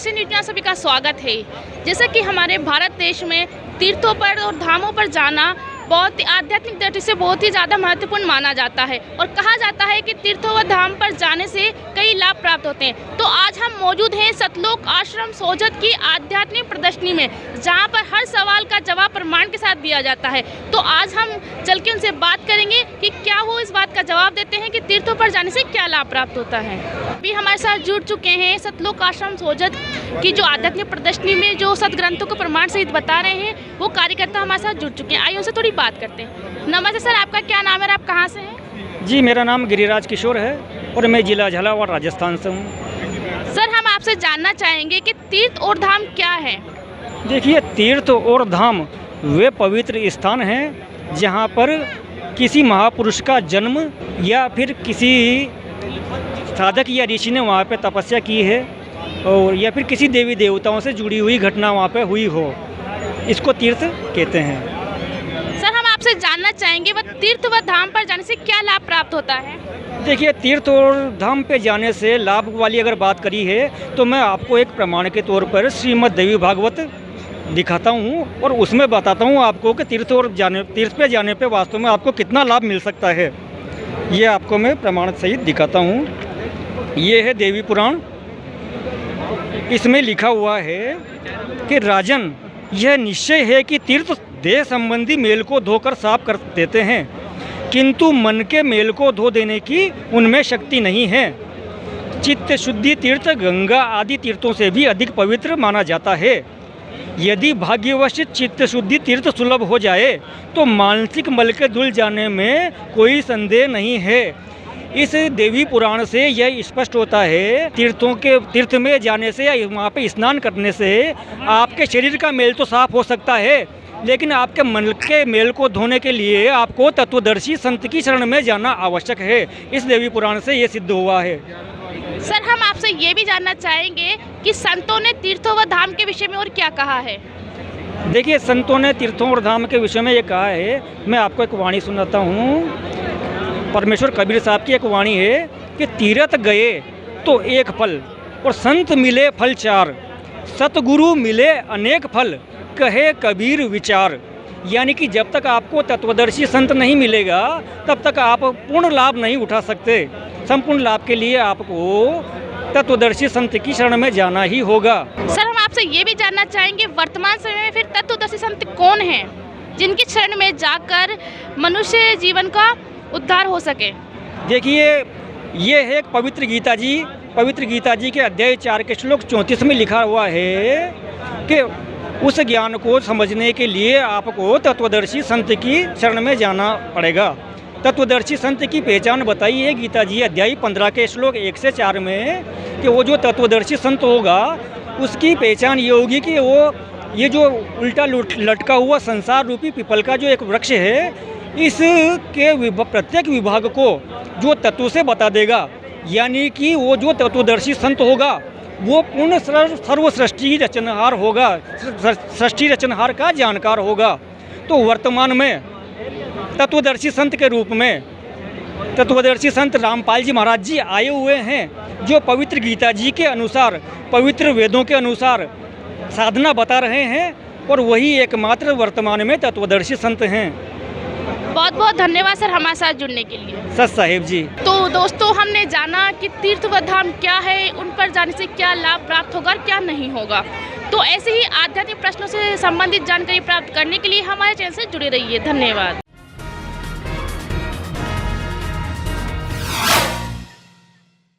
Asian news में सभी का स्वागत है। जैसा कि हमारे भारत देश में तीर्थों पर और धामों पर जाना बहुत आध्यात्मिक दृष्टि से बहुत ही ज़्यादा महत्वपूर्ण माना जाता है और कहा जाता है कि तीर्थों व धाम पर जाने से कई लाभ प्राप्त होते हैं। तो आज हम मौजूद हैं सतलोक आश्रम सोजत की आध्यात्मिक प्रदर्शनी में, जहां पर हर सवाल का जवाब प्रमाण के साथ दिया जाता है। तो आज हम चल के उनसे बात करेंगे कि क्या वो इस बात का जवाब देते हैं कि तीर्थों पर जाने से क्या लाभ प्राप्त होता है। अभी हमारे साथ जुड़ चुके हैं सतलोक आश्रम सोजत की जो आध्यात्मिक प्रदर्शनी में जो सदग्रंथों को प्रमाण सहित बता रहे हैं, वो कार्यकर्ता हमारे साथ जुड़ चुके हैं। आइए उनसे थोड़ी बात करते हैं। नमस्ते सर, आपका क्या नाम है और आप कहाँ से हैं? जी, मेरा नाम गिरिराज किशोर है और मैं जिला झालावाड़ राजस्थान से हूँ। सर, हम आपसे जानना चाहेंगे कि तीर्थ और धाम क्या है? देखिए, तीर्थ और धाम वे पवित्र स्थान हैं जहाँ पर किसी महापुरुष का जन्म या फिर किसी साधक या ऋषि ने वहाँ पे तपस्या की है और या फिर किसी देवी देवताओं से जुड़ी हुई घटना वहाँ पे हुई हो, इसको तीर्थ कहते हैं। सर, हम आपसे जानना चाहेंगे वह तीर्थ व धाम पर जाने से क्या लाभ प्राप्त होता है? देखिए, तीर्थ और धाम पे जाने से लाभ वाली अगर बात करी है तो मैं आपको एक प्रमाण के तौर पर श्रीमद् देवी भागवत दिखाता हूँ और उसमें बताता हूँ आपको कि तीर्थ पे जाने पे वास्तव में आपको कितना लाभ मिल सकता है। ये आपको मैं प्रमाण सहित दिखाता हूँ। ये है देवी पुराण। इसमें लिखा हुआ है कि राजन, यह निश्चय है कि तीर्थ देह संबंधी मेल को धोकर साफ कर देते हैं, किंतु मन के मेल को धो देने की उनमें शक्ति नहीं है। चित्त शुद्धि तीर्थ गंगा आदि तीर्थों से भी अधिक पवित्र माना जाता है। यदि भाग्यवश चित्त शुद्धि तीर्थ सुलभ हो जाए तो मानसिक मल के धुल जाने में कोई संदेह नहीं है। इस देवी पुराण से यह स्पष्ट होता है तीर्थ में जाने से या वहाँ पे स्नान करने से आपके शरीर का मेल तो साफ हो सकता है, लेकिन आपके मन के मेल को धोने के लिए आपको तत्वदर्शी संत की शरण में जाना आवश्यक है। इस देवी पुराण से ये सिद्ध हुआ है। सर, हम आपसे ये भी जानना चाहेंगे कि संतों ने तीर्थों व धाम के विषय में और क्या कहा है? देखिए, संतों ने तीर्थों और धाम के विषय में ये कहा है। मैं आपको एक वाणी सुनाता हूँ। परमेश्वर कबीर साहब की एक वाणी है कि तीर्थ गए तो एक फल और संत मिले फल चार, सतगुरु मिले अनेक फल, कहे कबीर विचार। यानी कि जब तक आपको तत्वदर्शी संत नहीं मिलेगा तब तक आप पूर्ण लाभ नहीं उठा सकते। संपूर्ण लाभ के लिए आपको तत्वदर्शी संत की शरण में जाना ही होगा। सर, हम आपसे ये भी जानना चाहेंगे वर्तमान समय में फिर तत्वदर्शी संत कौन हैं जिनकी शरण में जाकर मनुष्य जीवन का उद्धार हो सके? देखिए, ये है एक पवित्र गीता जी के अध्याय 4 के श्लोक 34 में लिखा हुआ है कि उस ज्ञान को समझने के लिए आपको तत्वदर्शी संत की शरण में जाना पड़ेगा। तत्वदर्शी संत की पहचान बताई है गीता जी अध्याय 15 के श्लोक 1 से 4 में कि वो जो तत्वदर्शी संत होगा उसकी पहचान ये होगी कि वो ये जो उल्टा लटका हुआ संसार रूपी पीपल का जो एक वृक्ष है, इसके प्रत्येक विभाग को जो तत्व से बता देगा। यानी कि वो जो तत्वदर्शी संत होगा वो पूर्ण सर्व सृष्टि रचनहार होगा, सृष्टि रचनहार का जानकार होगा। तो वर्तमान में तत्वदर्शी संत के रूप में तत्वदर्शी संत रामपाल जी महाराज जी आए हुए हैं, जो पवित्र गीता जी के अनुसार, पवित्र वेदों के अनुसार साधना बता रहे हैं और वही एकमात्र वर्तमान में तत्वदर्शी संत हैं। बहुत बहुत धन्यवाद सर हमारे साथ जुड़ने के लिए। सच साहेब जी। तो दोस्तों, हमने जाना कि तीर्थ व धाम क्या है, उन पर जाने से क्या लाभ प्राप्त होगा और क्या नहीं होगा। तो ऐसे ही आध्यात्मिक प्रश्नों से संबंधित जानकारी प्राप्त करने के लिए हमारे चैनल से जुड़े रहिए। धन्यवाद।